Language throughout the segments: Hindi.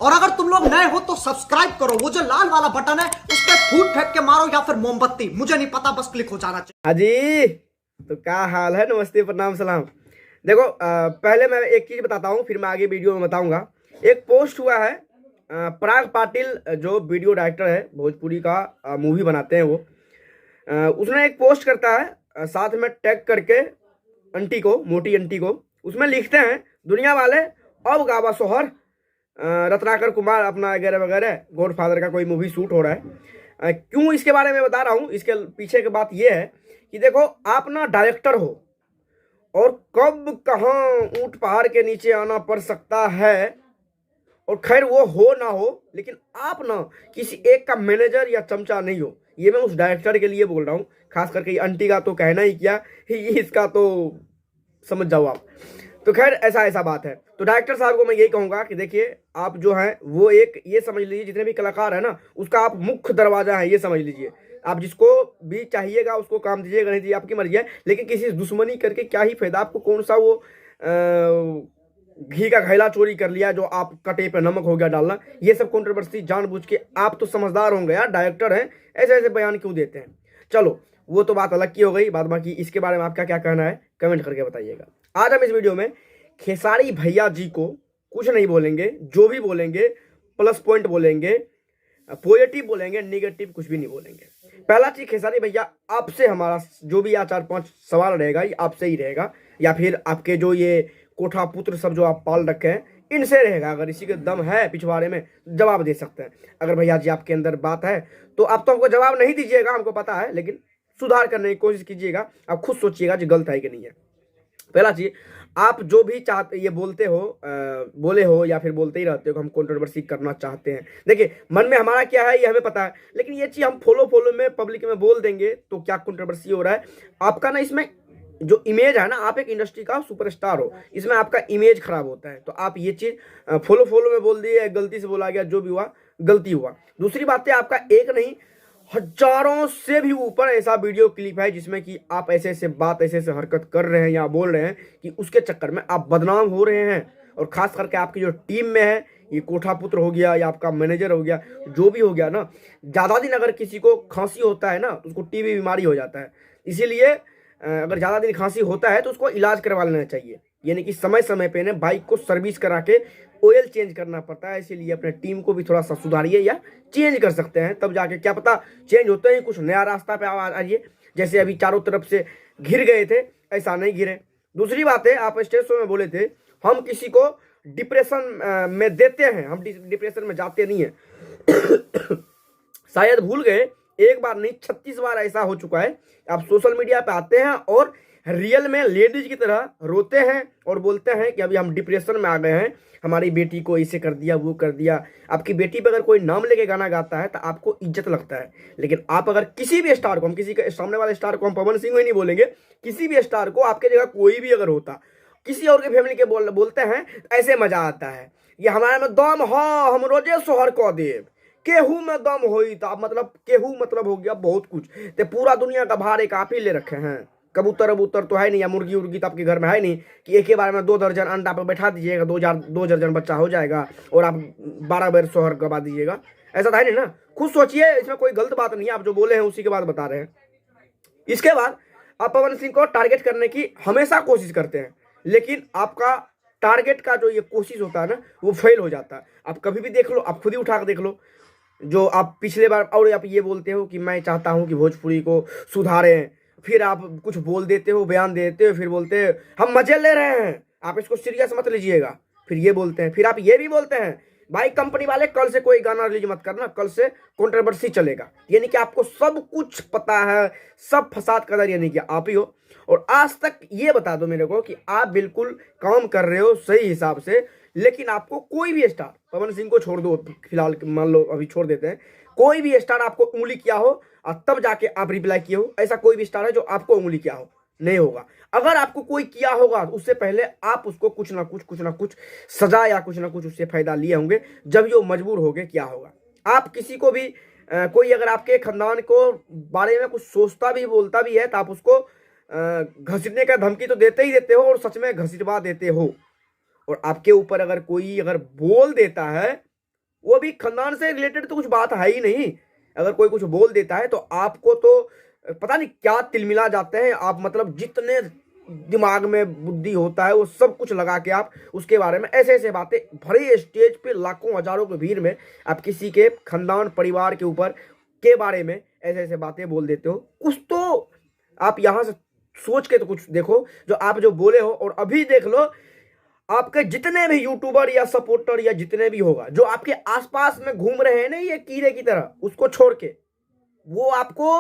और अगर तुम लोग नए हो तो सब्सक्राइब करो, वो जो लाल वाला बटन है उस पर फूट फेंक के मारो या फिर मोमबत्ती, मुझे नहीं पता, बस क्लिक हो जाना चाहिए। हाजी, तो क्या हाल है? नमस्ते, प्रणाम, सलाम। देखो, पहले मैं एक चीज बताता हूँ, फिर मैं आगे वीडियो में बताऊंगा। एक पोस्ट हुआ है, पराग पाटिल जो वीडियो डायरेक्टर है, भोजपुरी का मूवी बनाते हैं वो, उसने एक पोस्ट करता है, साथ में टैग करके आंटी को, मोटी आंटी को। उसमें लिखते हैं, दुनिया वाले अब गावा सोहर, रत्नाकर कुमार अपना वगैरह वगैरह, गॉडफादर का कोई मूवी शूट हो रहा है। क्यों इसके बारे में बता रहा हूँ, इसके पीछे की बात यह है कि देखो, आप ना डायरेक्टर हो और कब कहाँ ऊंट पहाड़ के नीचे आना पड़ सकता है, और खैर वो हो ना हो, लेकिन आप ना किसी एक का मैनेजर या चमचा नहीं हो। ये मैं उस डायरेक्टर के लिए बोल रहा हूँ, खास करके आंटी का तो कहना ही क्या, इसका तो समझ जाओ आप। तो खैर ऐसा ऐसा बात है। तो डायरेक्टर साहब को मैं यही कहूंगा कि देखिए, आप जो हैं वो एक, ये समझ लीजिए जितने भी कलाकार हैं ना, उसका आप मुख्य दरवाजा है, ये समझ लीजिए। आप जिसको भी चाहिएगा उसको काम दीजिएगा, नहीं दीजिए आपकी मर्जी है, लेकिन किसी से दुश्मनी करके क्या ही फायदा? आपको कौन सा वो घी का घैला चोरी कर लिया जो आप कटे पे नमक हो गया डालना, ये सब कंट्रोवर्सी जानबूझ के। आप तो समझदार होंगे यार, डायरेक्टर हैं, ऐसे ऐसे बयान क्यों देते हैं? चलो, वो तो बात अलग की हो गई। बाद बाकी इसके बारे में आपका क्या कहना है कमेंट करके बताइएगा। आज हम इस वीडियो में खेसारी भैया जी को कुछ नहीं बोलेंगे, जो भी बोलेंगे प्लस पॉइंट बोलेंगे, पॉजिटिव बोलेंगे, निगेटिव कुछ भी नहीं बोलेंगे। पहला चीज, खेसारी भैया, आपसे हमारा जो भी यहाँ 4-5 सवाल रहेगा ये आपसे ही रहेगा, या फिर आपके जो ये कोठा पुत्र सब जो आप पाल रखे हैं इनसे रहेगा। अगर इसी के दम है पिछवाड़े में, जवाब दे सकते हैं। अगर भैया जी आपके अंदर बात है तो आप तो हमको जवाब नहीं दीजिएगा, हमको पता है, लेकिन सुधार करने की कोशिश कीजिएगा। आप खुद सोचिएगा जी गलत है कि नहीं है। पहला चीज, आप जो भी चाहते, ये बोलते हो, बोले हो या फिर बोलते ही रहते हो कि हम कंट्रोवर्सी करना चाहते हैं। देखिए, मन में हमारा क्या है ये हमें पता है, लेकिन ये चीज हम फॉलो में पब्लिक में बोल देंगे तो क्या कंट्रोवर्सी हो रहा है आपका ना, इसमें जो इमेज है ना, आप एक इंडस्ट्री का सुपरस्टार हो, इसमें आपका इमेज खराब होता है। तो आप ये चीज फॉलो में बोल दिए, गलती से बोला गया, जो भी हुआ गलती हुआ। दूसरी बात है, आपका एक नहीं हजारों से भी ऊपर ऐसा वीडियो क्लिप है जिसमें कि आप ऐसे ऐसे बात, ऐसे ऐसे हरकत कर रहे हैं या बोल रहे हैं कि उसके चक्कर में आप बदनाम हो रहे हैं। और खास करके आपकी जो टीम में है, ये कोठा पुत्र हो गया या आपका मैनेजर हो गया, जो भी हो गया ना, ज़्यादा दिन अगर किसी को खांसी होता है ना तो उसको टीबी बीमारी हो जाता है। इसीलिए अगर ज़्यादा दिन खांसी होता है तो उसको इलाज करवा लेना चाहिए, यानी कि समय समय पे ना बाइक को सर्विस करा के ऑयल चेंज करना पड़ता है। इसीलिए अपने टीम को भी थोड़ा सा सुधारिए या चेंज कर सकते हैं, तब जाके क्या पता चेंज होते ही कुछ नया रास्ता पे आइए। जैसे अभी चारों तरफ से घिर गए थे, ऐसा नहीं घिरे। दूसरी बात है, आप स्टेज शो में बोले थे हम किसी को डिप्रेशन में देते हैं, हम डिप्रेशन में जाते नहीं है। शायद भूल गए, एक बार नहीं 36 बार ऐसा हो चुका है। आप सोशल मीडिया पे आते हैं और रियल में लेडीज की तरह रोते हैं और बोलते हैं कि अभी हम डिप्रेशन में आ गए हैं, हमारी बेटी को इसे कर दिया, वो कर दिया। आपकी बेटी पे अगर कोई नाम लेके गाना गाता है तो आपको इज्जत लगता है, लेकिन आप अगर किसी भी स्टार को, हम किसी के सामने वाले स्टार को हम पवन सिंह ही नहीं बोलेंगे, किसी भी स्टार को आपके जगह कोई भी अगर होता, किसी और के फैमिली के बोलते हैं, ऐसे मजा आता है। ये हमारे में दम हो, हम रोजे सोहर को देव, केहू में दम होई तो आप मतलब केहू मतलब हो गया बहुत कुछ। तो पूरा दुनिया का भार एक आप ही ले रखे हैं। कबूतर अबूतर तो है नहीं, या मुर्गी उर्गी तो आपके घर में है नहीं कि एक ही बार में 2 दर्जन अंडा पर बैठा दीजिएगा, 2 दर्जन बच्चा हो जाएगा और आप 12 बार सोहर गवा दीजिएगा। ऐसा तो है नहीं ना। खुद सोचिए, इसमें कोई गलत बात नहीं है, आप जो बोले हैं उसी के बाद बता रहे हैं। इसके बाद आप पवन सिंह को टारगेट करने की हमेशा कोशिश करते हैं, लेकिन आपका टारगेट का जो ये कोशिश होता है ना, वो फेल हो जाता है। आप कभी भी देख लो, आप खुद ही उठा कर देख लो, जो आप पिछले बार, और आप ये बोलते हो कि मैं चाहता हूं कि भोजपुरी को सुधारें, फिर आप कुछ बोल देते हो, बयान देते हो, फिर बोलते हैं हम मजे ले रहे हैं, आप इसको सीरियस मत लीजिएगा, फिर ये बोलते हैं। फिर आप ये भी बोलते हैं भाई कंपनी वाले कल से कोई गाना रिलीज मत करना, कल से कंट्रोवर्सी चलेगा। यानी कि आपको सब कुछ पता है, सब फसाद कदर यानी कि आप ही हो। और आज तक ये बता दो मेरे को कि आप बिल्कुल काम कर रहे हो सही हिसाब से, लेकिन आपको कोई भी स्टार, पवन सिंह को छोड़ दो फिलहाल, मान लो अभी छोड़ देते हैं, कोई भी स्टार आपको उंगली किया हो और तब जाके आप रिप्लाई किए हो, ऐसा कोई भी स्टार है जो आपको उंगली किया हो? नहीं होगा। अगर आपको कोई किया होगा उससे पहले आप उसको कुछ ना कुछ सजा या कुछ ना कुछ उससे फायदा लिए होंगे, जब ये मजबूर हो गए। क्या होगा? आप किसी को भी कोई अगर आपके खानदान को बारे में कुछ सोचता भी बोलता भी है तो आप उसको घसीटने का धमकी तो देते ही देते हो, और सच में घसीटवा देते हो। और आपके ऊपर अगर कोई अगर बोल देता है वो भी खानदान से रिलेटेड तो कुछ बात है ही नहीं। अगर कोई कुछ बोल देता है तो आपको तो पता नहीं क्या तिलमिला जाते हैं आप, मतलब जितने दिमाग में बुद्धि होता है वो सब कुछ लगा के आप उसके बारे में ऐसे ऐसे बातें भरे स्टेज पे लाखों हजारों की भीड़ में आप किसी के खानदान परिवार के ऊपर के बारे में ऐसे ऐसे बातें बोल देते हो। कुछ तो आप यहाँ से सोच के तो कुछ देखो जो आप जो बोले हो। और अभी देख लो आपके जितने भी यूट्यूबर या सपोर्टर या जितने भी होगा जो आपके आसपास में घूम रहे हैं ना ये कीड़े की तरह, उसको छोड़ के वो आपको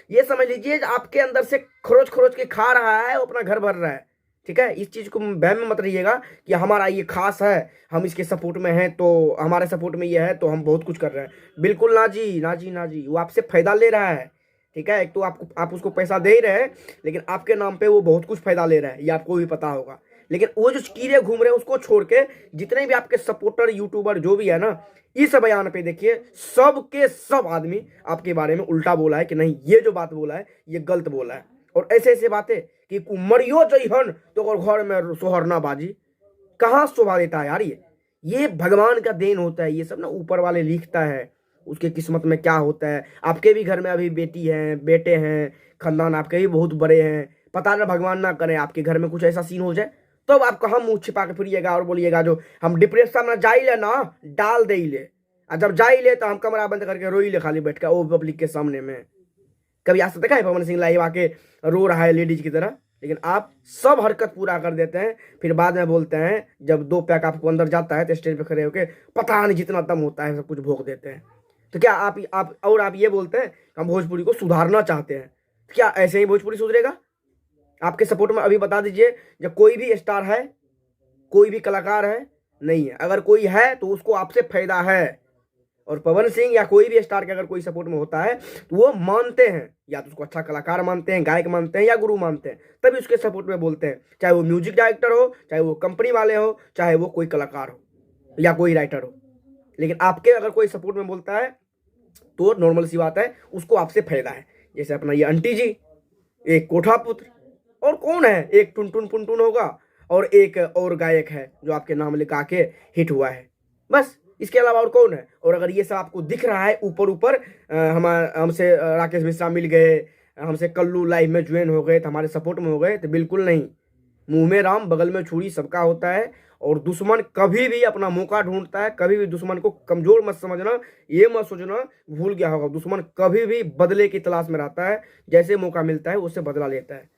ये समझ लीजिए आपके अंदर से खरोच खरोच के खा रहा है, वो अपना घर भर रहा है। ठीक है, इस चीज को बहम में मत रहिएगा कि हमारा ये खास है, हम इसके सपोर्ट में हैं तो हमारे सपोर्ट में ये है तो हम बहुत कुछ कर रहे हैं। बिल्कुल ना जी, ना जी, ना जी। वो आपसे फायदा ले रहा है। ठीक है, एक तो आप उसको पैसा दे ही रहे हैं, लेकिन आपके नाम पे वो बहुत कुछ फायदा ले रहा है, ये आपको भी पता होगा। लेकिन वो जो कीड़े घूम रहे हैं उसको छोड़ के जितने भी आपके सपोर्टर यूट्यूबर जो भी है ना, इस बयान पे देखिए सब के सब आदमी आपके बारे में उल्टा बोला है कि नहीं ये जो बात बोला है ये गलत बोला है। और ऐसे ऐसे बातें कि मरियो जइहन तो अगर घर में सोहर ना बाजी, कहाँ शोभा देता है यार। ये भगवान का देन होता है, ये सब ना ऊपर वाले लिखता है, उसके किस्मत में क्या होता है। आपके भी घर में अभी बेटी हैं, बेटे हैं, खानदान आपके भी बहुत बड़े हैं, पता ना भगवान ना करे आपके घर में कुछ ऐसा सीन हो जाए तो आप कहाँ मुंह छिपा के फिरिएगा और बोलिएगा जो हम डिप्रेशन में जाइले ना डाल दे ले, और जब जाइले तो हम कमरा बंद करके रोई ले खाली बैठ के वो पब्लिक के सामने में। कभी आज तक देखा है पवन सिंह लाइव आके रो रहा है लेडीज की तरह? लेकिन आप सब हरकत पूरा कर देते हैं, फिर बाद में बोलते हैं जब 2 पैक आपको अंदर जाता है तो स्टेज पे खड़े होकर पता नहीं जितना दम होता है सब कुछ भोग देते हैं। तो क्या आप ये बोलते हैं हम भोजपुरी को सुधारना चाहते हैं? क्या ऐसे ही भोजपुरी सुधरेगा? आपके सपोर्ट में अभी बता दीजिए जब कोई भी स्टार है, कोई भी कलाकार है, नहीं है। अगर कोई है तो उसको आपसे फायदा है। और पवन सिंह या कोई भी स्टार के अगर कोई सपोर्ट में होता है तो वो मानते हैं, या तो उसको अच्छा कलाकार मानते हैं, गायक मानते हैं या गुरु मानते हैं, तभी उसके सपोर्ट में बोलते हैं। चाहे वो म्यूजिक डायरेक्टर हो, चाहे वो कंपनी वाले हो, चाहे वो कोई कलाकार हो या कोई राइटर हो। लेकिन आपके अगर कोई सपोर्ट में बोलता है तो नॉर्मल सी बात है उसको आपसे फायदा है। जैसे अपना ये आंटी जी, एक कोठा पुत्र, और कौन है, एक टुनटुन पुनटुन होगा, और एक और गायक है जो आपके नाम लिखा के हिट हुआ है, बस। इसके अलावा और कौन है? और अगर ये सब आपको दिख रहा है ऊपर ऊपर, हमसे राकेश मिश्रा मिल गए, हमसे कल्लू लाइव में ज्वाइन हो गए तो हमारे सपोर्ट में हो गए, तो बिल्कुल नहीं। मुंह में राम बगल में छुरी सबका होता है। और दुश्मन कभी भी अपना मौका ढूंढता है। कभी भी दुश्मन को कमजोर मत समझना, ये मत सोचना भूल गया होगा। दुश्मन कभी भी बदले की तलाश में रहता है, जैसे मौका मिलता है उससे बदला लेता है।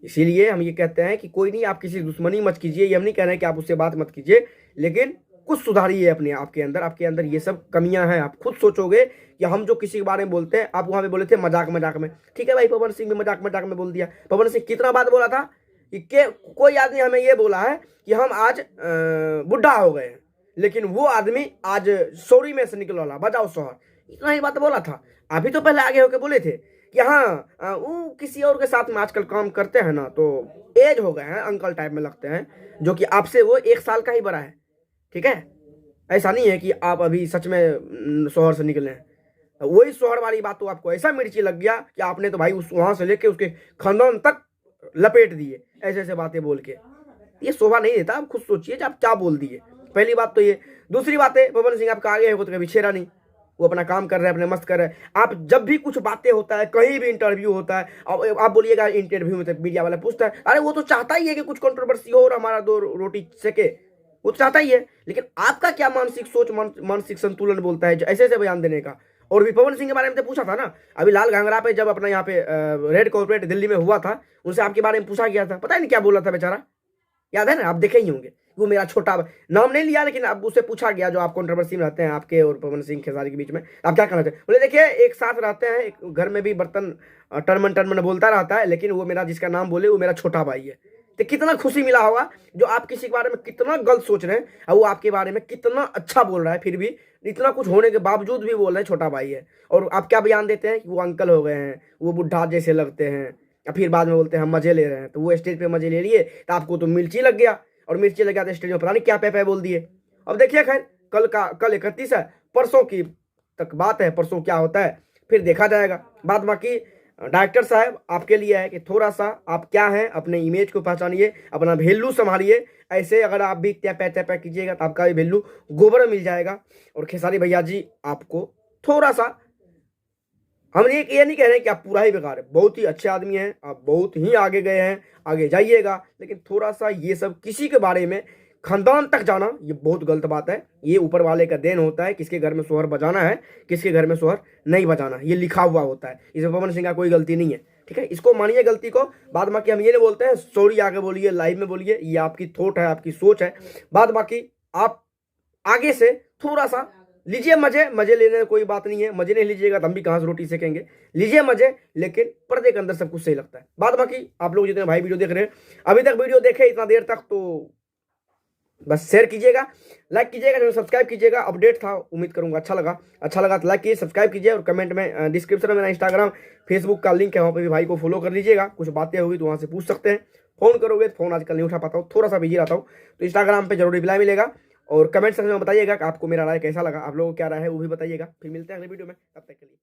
इसीलिए हम ये कहते हैं कि कोई नहीं, आप किसी दुश्मनी मत कीजिए। ये हम नहीं कह रहे हैं कि आप उससे बात मत कीजिए, लेकिन कुछ सुधारिए अपने आपके अंदर ये सब कमियां हैं। आप खुद सोचोगे कि हम जो किसी के बारे में बोलते हैं, आप वहां पे बोले थे मजाक मजाक में, ठीक है भाई, पवन सिंह भी मजाक मजाक में बोल दिया। पवन सिंह कितना बात बोला था कि कोई आदमी हमें ये बोला है कि हम आज बुढ़ा हो गए हैं, लेकिन वो आदमी आज सौरी में से निकल वाला बजाओ शोहर, इतना ही बात बोला था। अभी तो पहले आगे होके बोले थे कि हाँ वो किसी और के साथ में आजकल काम करते हैं ना, तो एज हो गए हैं, अंकल टाइप में लगते हैं, जो कि आपसे वो 1 साल का ही बड़ा है। ठीक है, ऐसा नहीं है कि आप अभी सच में शोहर से निकले हैं। वही शोहर वाली बात तो आपको ऐसा मिर्ची लग गया कि आपने तो भाई उस वहां से लेके उसके खानदान तक लपेट दिए ऐसे ऐसे बातें बोल के। ये शोभा नहीं देता। आप खुद सोचिए आप क्या बोल दिए। पहली बात तो ये। दूसरी बात है, पवन सिंह आपका आगे है तो कभी छेड़ा नहीं, वो अपना काम कर रहे हैं, अपने मस्त कर रहे हैं। आप जब भी कुछ बातें होता है, कहीं भी इंटरव्यू होता है, आप बोलिएगा इंटरव्यू में तो मीडिया वाला पूछता है, अरे वो तो चाहता ही है कि कुछ कंट्रोवर्सी हो और हमारा 2 रोटी सेके, वो तो चाहता ही है। लेकिन आपका क्या मानसिक सोच, मानसिक संतुलन बोलता है ऐसे ऐसे बयान देने का? और भी पवन सिंह के बारे में तो पूछा था ना, अभी लाल घाघरा पे जब अपना यहाँ पे रेड कॉर्पोरेट दिल्ली में हुआ था, उनसे आपके बारे में पूछा गया था, पता नहीं क्या बोला था बेचारा, याद है ना? आप देखे ही होंगे। वो मेरा छोटा नाम नहीं लिया, लेकिन अब उससे पूछा गया जो आप कंट्रोवर्सी में रहते हैं, आपके और पवन सिंह खेसारी के बीच में, आप क्या कहना चाहते हैं? बोले देखिए एक साथ रहते हैं, एक घर में भी बर्तन टर्मन बोलता रहता है, लेकिन वो मेरा जिसका नाम बोले वो मेरा छोटा भाई है। तो कितना खुशी मिला होगा जो आप किसी के बारे में कितना गलत सोच रहे हैं और वो आपके बारे में कितना अच्छा बोल रहा है, फिर भी इतना कुछ होने के बावजूद भी बोल रहे हैं छोटा भाई है। और आप क्या बयान देते हैं कि वो अंकल हो गए हैं, वो बुढ़ा जैसे लगते हैं, या फिर बाद में बोलते हैं हम मजे ले रहे हैं। तो वो स्टेज पे मजे ले लिए तो आपको तो मिर्ची लग गया, और मिर्ची लग गया तो स्टेज में पता नहीं क्या पे बोल दिए। अब देखिए खैर कल 31 है, परसों की तक बात है, परसों क्या होता है फिर देखा जाएगा। बाद बाकी डायरेक्टर साहब आपके लिए है कि थोड़ा सा आप क्या हैं अपने इमेज को पहचानिए, अपना वैल्यू संभालिए। ऐसे अगर आप भी टैपा कीजिएगा तो आपका भी वैल्यू गोबर में मिल जाएगा। और खेसारी भैया जी आपको थोड़ा सा, हम ये नहीं कह रहे हैं कि आप पूरा ही बेकार है, बहुत ही अच्छे आदमी हैं, आप बहुत ही आगे गए हैं, आगे जाइएगा। लेकिन थोड़ा सा ये सब किसी के बारे में खानदान तक जाना ये बहुत गलत बात है। ये ऊपर वाले का देन होता है, किसके घर में सोहर बजाना है, किसके घर में सोहर नहीं बजाना, ये लिखा हुआ होता है। इसमें पवन सिंह का कोई गलती नहीं है, ठीक है। इसको मानिए गलती को, बाद बाकी हम ये नहीं बोलते हैं सॉरी आगे बोलिए, लाइव में बोलिए, ये आपकी थॉट है, आपकी सोच है। बाद बाकी आप आगे से थोड़ा सा लीजिए मजे लेने में कोई बात नहीं है। मजे नहीं लीजिएगा तो हम भी कहाँ से रोटी सेकेंगे, लीजिए मजे, लेकिन पर्दे के अंदर सब कुछ सही लगता है। बाद बाकी आप लोग जितने भाई वीडियो देख रहे हैं, अभी तक वीडियो देखे इतना देर तक, तो बस शेयर कीजिएगा, लाइक कीजिएगा, चैनल सब्सक्राइब कीजिएगा। अपडेट था, उम्मीद करूंगा अच्छा लगा तो लाइक कीजिए, सब्सक्राइब कीजिए। और कमेंट में डिस्क्रिप्शन में मेरा इंस्टाग्राम फेसबुक का लिंक है, वहाँ पे भी भाई को फॉलो कर लीजिएगा। कुछ बातें होगी तो वहाँ से पूछ सकते हैं। फोन करोगे तो फोन आजकल नहीं उठा पाता हूँ, थोड़ा सा बिजी रहता हूँ, तो इंस्टाग्राम पे जरूर रिप्लाई मिलेगा। और कमेंट सेक्शन में बताइएगा कि आपको मेरा राय कैसा लगा, आप लोगों को क्या राय है वो भी बताइएगा। फिर मिलते हैं अगले वीडियो में, तब तक के लिए।